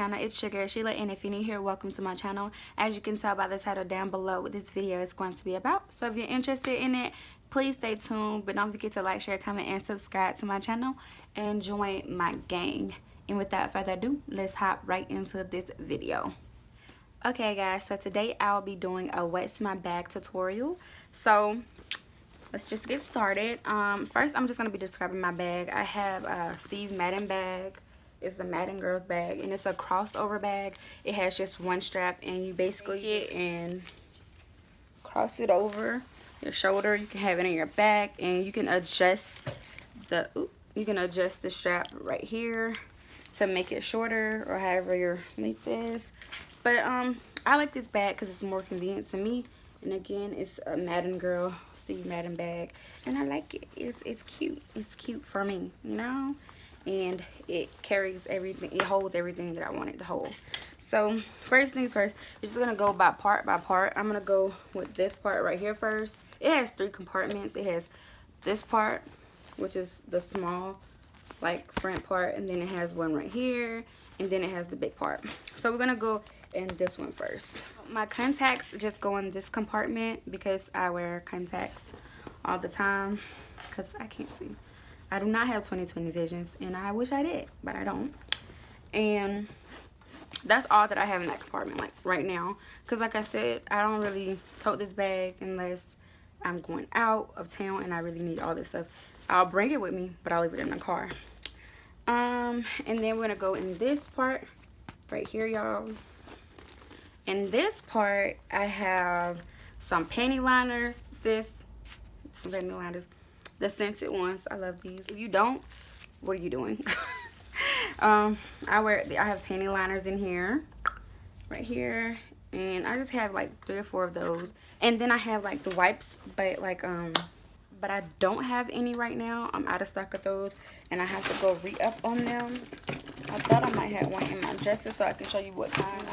channel. It's your girl Sheila, and if you're new here, welcome to my channel. As you can tell by the title down below what this video is going to be about. So if you're interested in it, please stay tuned, but don't forget to like, share, comment, and subscribe to my channel and join my gang. And without further ado, let's hop right into this video. Okay guys, so today I'll be doing a what's my bag tutorial. So let's just get started. First I'm just going to be describing my bag. I have a Steve Madden bag. It's a Madden girls bag, and it's a crossover bag. It has just one strap, and you basically get and cross it over your shoulder. You can have it in your back, and you can adjust the strap right here to make it shorter or however your length is. But I like this bag because it's more convenient to me. And again, it's a Madden girl Steve Madden bag, and I like it. It's cute. It's cute for me, you know. And it carries everything. It holds everything that I want it to hold. So first things first, we're just gonna go by part by part. I'm gonna go with this part right here first. It has 3 compartments. It has this part, which is the small like front part, and then it has one right here, and then it has the big part. So we're gonna go in this one first. My contacts just go in this compartment because I wear contacts all the time because I can't see. I do not have 20/20 visions, and I wish I did, but I don't. And that's all that I have in that compartment like right now, because like I said, I don't really tote this bag unless I'm going out of town and I really need all this stuff. I'll bring it with me, but I'll leave it in the car. And then we're gonna go in this part right here, y'all. In this part, I have some panty liners, some panty liners, the scented ones. I love these. If you don't, what are you doing? I have panty liners in here, right here, and I just have like 3 or 4 of those. And then I have like the wipes, but I don't have any right now. I'm out of stock of those, and I have to go re-up on them. I thought I might have one in my dresser so I can show you what kind,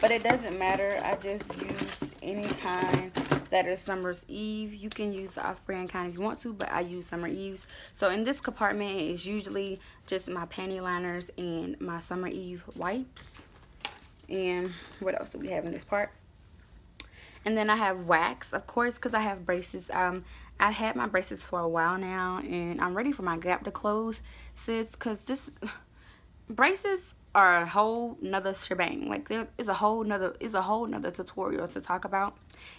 but it doesn't matter. I just use any kind that is Summer's Eve. You can use the off-brand kind if you want to, but I use Summer Eve's. So in this compartment is usually just my panty liners and my Summer Eve wipes. And what else do we have in this part? And then I have wax, of course, because I have braces. I've had my braces for a while now, and I'm ready for my gap to close, sis, because braces are a whole nother shebang. Like, there is a whole nother tutorial to talk about.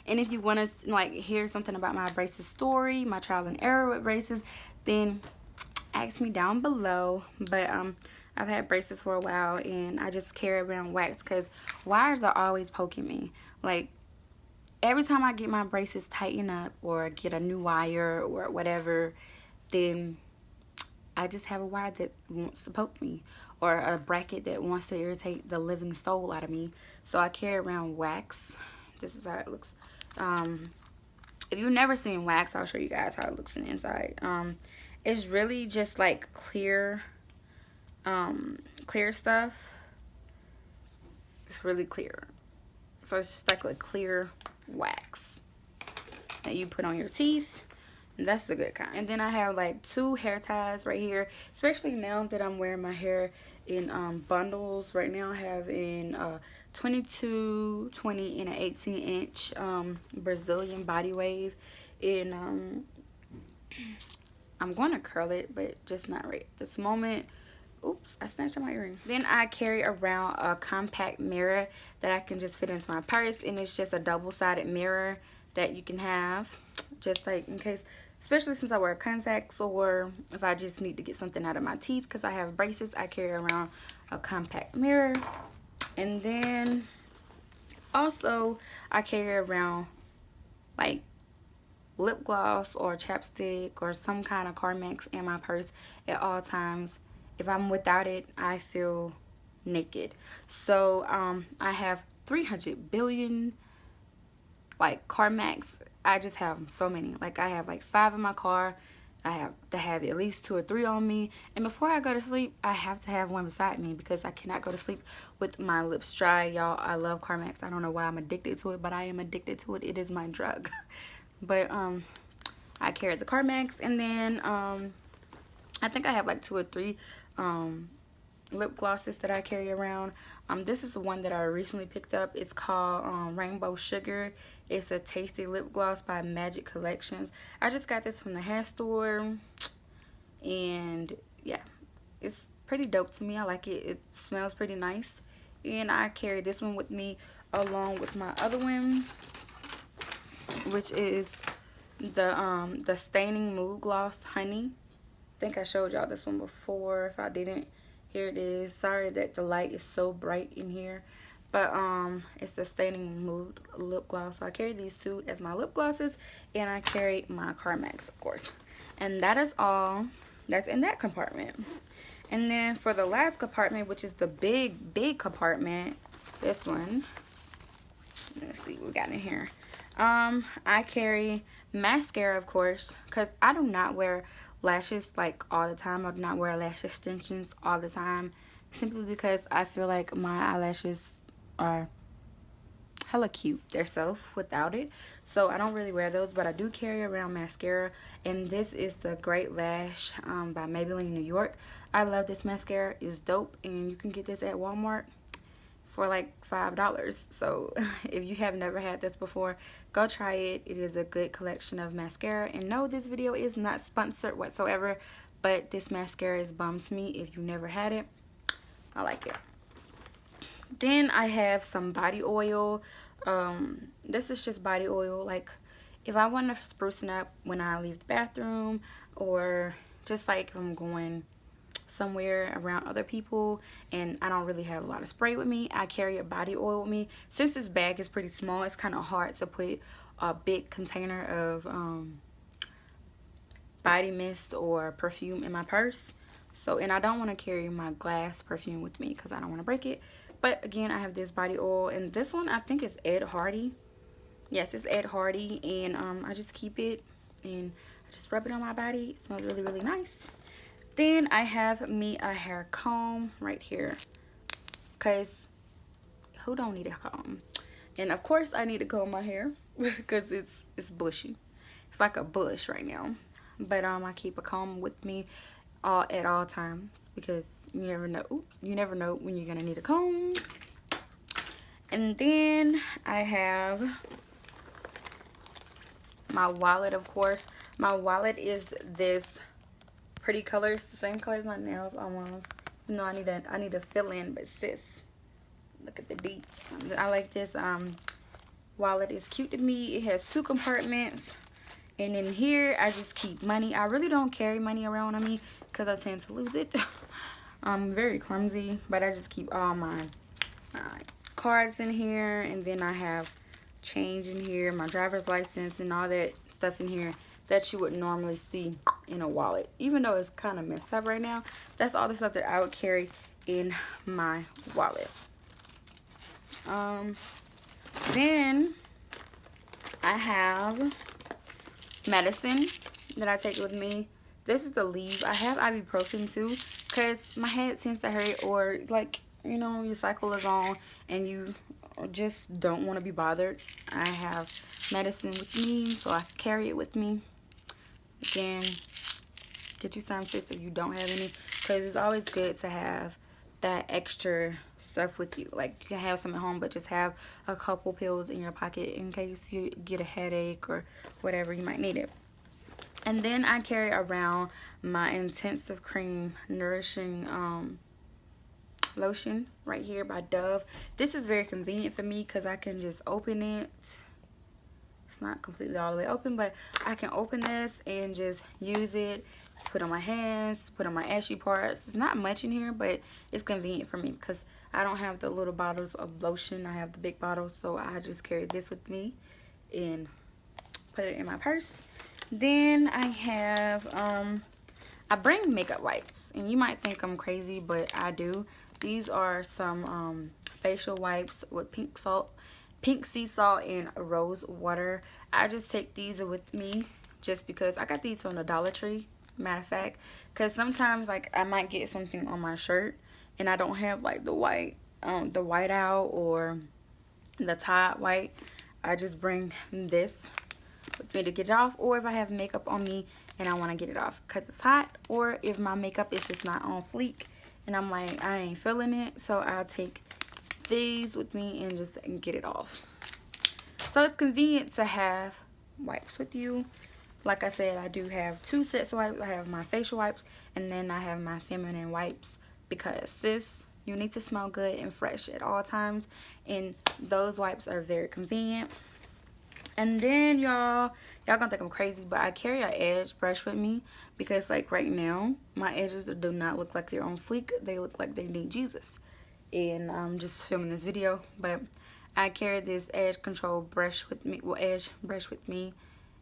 And if you want to like hear something about my braces story, my trial and error with braces, then ask me down below. But I've had braces for a while, and I just carry around wax because wires are always poking me. Like, every time I get my braces tightened up or get a new wire or whatever, then I just have a wire that wants to poke me, or a bracket that wants to irritate the living soul out of me. So I carry around wax. This is how it looks. If you've never seen wax, I'll show you guys how it looks on the inside. It's really just like clear stuff. It's really clear. So it's just like a clear wax that you put on your teeth. And that's the good kind. And then I have like 2 hair ties right here, especially now that I'm wearing my hair in bundles. Right now I have in 22, 20, and an 18-inch Brazilian body wave. And I'm going to curl it, but just not right at this moment. Oops, I snatched my earring. Then I carry around a compact mirror that I can just fit into my purse, and it's just a double-sided mirror that you can have, just like in case, especially since I wear contacts, or if I just need to get something out of my teeth because I have braces, I carry around a compact mirror. And then also I carry around like lip gloss or chapstick or some kind of Carmex in my purse at all times. If I'm without it, I feel naked. So I have 300 billion like Carmex. I just have so many. Like, I have like 5 in my car. I have to have at least 2 or 3 on me. And before I go to sleep, I have to have one beside me because I cannot go to sleep with my lips dry. Y'all, I love Carmex. I don't know why I'm addicted to it, but I am addicted to it. It is my drug. But I carry the Carmex. And then I think I have like 2 or 3 lip glosses that I carry around. This is the one that I recently picked up. It's called Rainbow Sugar. It's a tasty lip gloss by Magic Collections. I just got this from the hair store, and yeah, it's pretty dope to me. I like it. It smells pretty nice, and I carry this one with me along with my other one, which is the Staining Mood Gloss Honey. I think I showed y'all this one before. If I didn't, here it is. Sorry that the light is so bright in here, but it's the Staining Mood lip gloss. So I carry these two as my lip glosses, and I carry my Carmex, of course. And that is all that's in that compartment. And then for the last compartment, which is the big compartment, this one, let's see what we got in here. I carry mascara, of course, because I do not wear lashes like all the time. I do not wear lash extensions all the time, simply because I feel like my eyelashes are hella cute themselves without it. So I don't really wear those, but I do carry around mascara, and this is the Great Lash by Maybelline New York. I love this mascara. It's dope, and you can get this at Walmart for like $5. So if you have never had this before, go try it. It is a good collection of mascara. And no, this video is not sponsored whatsoever, but this mascara is bomb to me. If you never had it, I like it. Then I have some body oil. This is just body oil. Like if I want to sprucing up when I leave the bathroom, or just like if I'm going somewhere around other people and I don't really have a lot of spray with me, I carry a body oil with me. Since this bag is pretty small, it's kind of hard to put a big container of body mist or perfume in my purse. So, and I don't want to carry my glass perfume with me because I don't want to break it. But again, I have this body oil, and this one I think is Ed Hardy. Yes, it's Ed Hardy, and I just keep it and I just rub it on my body. It smells really, really nice. Then I have me a hair comb right here, because who don't need a comb? And of course I need to comb my hair because it's bushy. It's like a bush right now. But I keep a comb with me at all times, because you never know. Oops, you never know when you're gonna need a comb. And then I have my wallet, of course. My wallet is this pretty colors, the same color as my nails almost. No, I need to fill in, but sis, look at the deets. I like this wallet. It's cute to me. It has 2 compartments, and in here I just keep money. I really don't carry money around on me because I tend to lose it. I'm very clumsy, but I just keep all my cards in here, and then I have change in here, my driver's license, and all that stuff in here that you would normally see in a wallet. Even though it's kind of messed up right now, that's all the stuff that I would carry in my wallet. Then I have medicine that I take with me. This is the Leave. I have ibuprofen too, because my head tends to hurt, or like, you know, your cycle is on and you just don't want to be bothered. I have medicine with me, so I carry it with me. Again, get you some sis if you don't have any, because it's always good to have that extra stuff with you. Like, you can have some at home, but just have a couple pills in your pocket in case you get a headache or whatever, you might need it. And then I carry around my Intensive Cream Nourishing lotion right here by Dove. This is very convenient for me because I can just open it. It's not completely all the way open, but I can open this and just use it to put on my hands, put on my ashy parts. It's not much in here, but it's convenient for me because I don't have the little bottles of lotion. I have the big bottles, so I just carry this with me and put it in my purse. Then I have I bring makeup wipes, and you might think I'm crazy, but I do. These are some facial wipes with pink sea salt and rose water. I just take these with me just because I got these from the Dollar Tree, matter of fact, because sometimes like I might get something on my shirt and I don't have like the white out or the top white. I just bring this with me to get it off, or if I have makeup on me and I want to get it off because it's hot, or if my makeup is just not on fleek and I'm like, I ain't feeling it, so I'll take these with me and just get it off. So it's convenient to have wipes with you. Like I said, I do have 2 sets of wipes. I have my facial wipes, and then I have my feminine wipes, because sis, you need to smell good and fresh at all times, and those wipes are very convenient. And then y'all gonna think I'm crazy, but I carry an edge brush with me, because like right now my edges do not look like they're on fleek. They look like they need Jesus. And I'm just filming this video, but I carry this edge control brush with me, well, edge brush with me,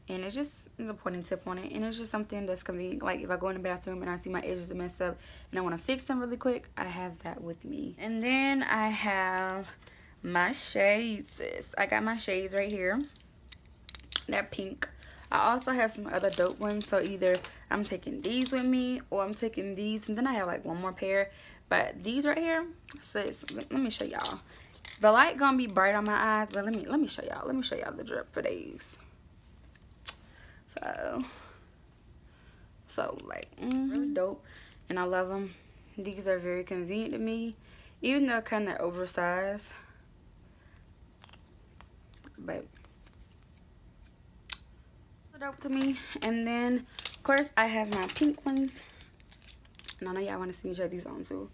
and it's just a pointing tip on it, and it's just something that's convenient. Like if I go in the bathroom and I see my edges are messed up and I want to fix them really quick, I have that with me. And then I have my shades, sis. I got my shades right here. They're pink. I also have some other dope ones, so either I'm taking these with me or I'm taking these, and then I have like one more pair. But these right here, sis, let me show y'all. The light gonna be bright on my eyes, but let me show y'all. Let me show y'all the drip for these. So like really dope, and I love them. These are very convenient to me, even though they're kind of oversized, but dope to me. And then of course I have my pink ones, and I know y'all want to see me try these on too.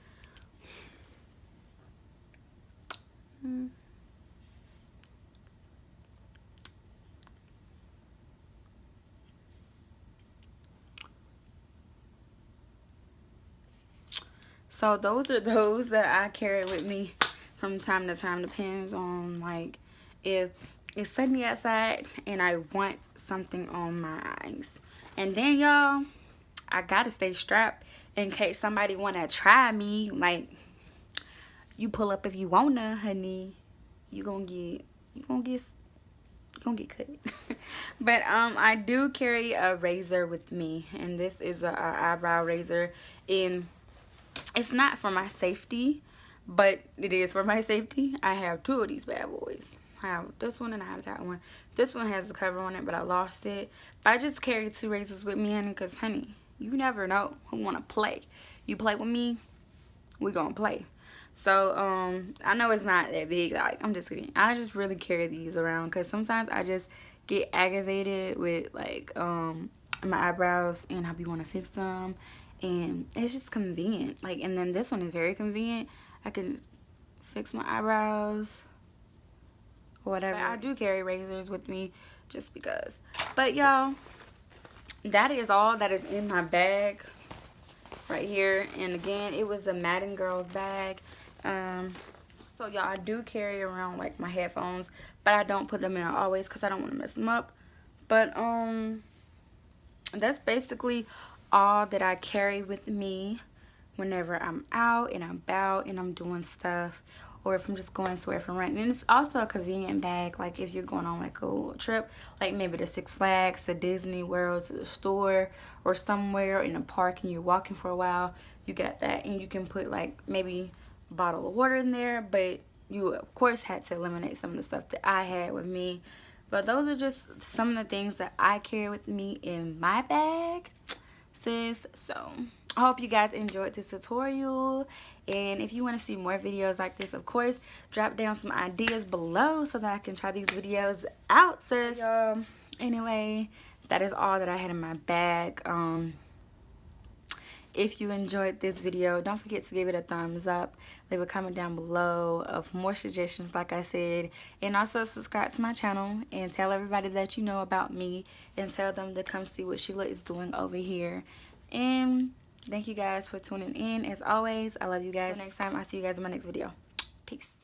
So those are those that I carry with me from time to time. Depends on like if it's sunny outside and I want something on my eyes. And then y'all, I gotta stay strapped in case somebody wanna try me. Like, you pull up if you wanna, honey. You gonna get cut. But I do carry a razor with me, and this is a eyebrow razor, and it's not for my safety, but it is for my safety. I have 2 of these bad boys. I have this one and I have that one. This one has the cover on it, but I lost it. But I just carry 2 razors with me, honey, because honey, you never know who want to play. You play with me, we gonna play. So I know it's not that big, like, I'm just kidding. I just really carry these around because sometimes I just get aggravated with like my eyebrows, and I be want to fix them, and it's just convenient. Like, and then this one is very convenient. I can just fix my eyebrows or whatever. But I do carry razors with me just because. But y'all, that is all that is in my bag right here. And again, it was a Madden girls bag. So y'all, I do carry around like my headphones, but I don't put them in always because I don't want to mess them up. But that's basically all that I carry with me whenever I'm out and I'm about and I'm doing stuff, or if I'm just going somewhere for rent. And it's also a convenient bag, like if you're going on like a little trip, like maybe to Six Flags, to Disney World, to the store, or somewhere in a park, and you're walking for a while, you got that, and you can put like maybe a bottle of water in there. But you of course had to eliminate some of the stuff that I had with me. But those are just some of the things that I carry with me in my bag, sis. So I hope you guys enjoyed this tutorial, and if you want to see more videos like this, of course, drop down some ideas below so that I can try these videos out, sis. Anyway, that is all that I had in my bag. If you enjoyed this video, don't forget to give it a thumbs up, leave a comment down below of more suggestions like I said, and also subscribe to my channel and tell everybody that you know about me, and tell them to come see what Sheila is doing over here. And thank you guys for tuning in. As always, I love you guys. Until next time, I'll see you guys in my next video. Peace.